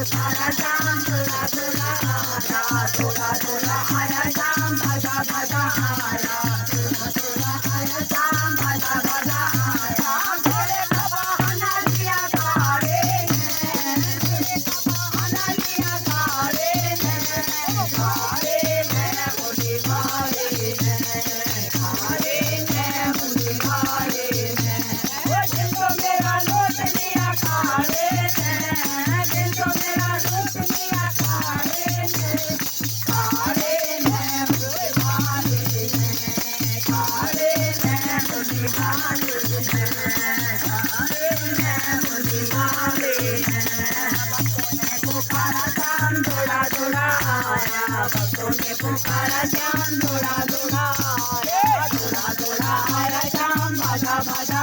पुकारा श्याम थोड़ा थोड़ा आया, थोड़ा थोड़ा आया श्याम भजा भजा आया, थोड़ा थोड़ा आया श्याम भजा भजा आया। मेरे बहाना लिया कारे ने, मेरे बहाना लिया कारे ने, कारे ने मुझे कारे ने, कारे ने मुझे कारे ने। वो दिन तो मेरा लूट लिया कारे ने, दिन तो मेरा लूट लिया कारे ने, कारे ने मुझे कारे ने, कारे ने मुझे कारे ने, कारे ने मुझे कारे ने। पुकारा श्याम थोड़ा थोड़ा आया, भक्तों ने पुकारा श्याम थोड़ा थोड़ा आया, थोड़ा थोड़ा आया श्याम भजा भजा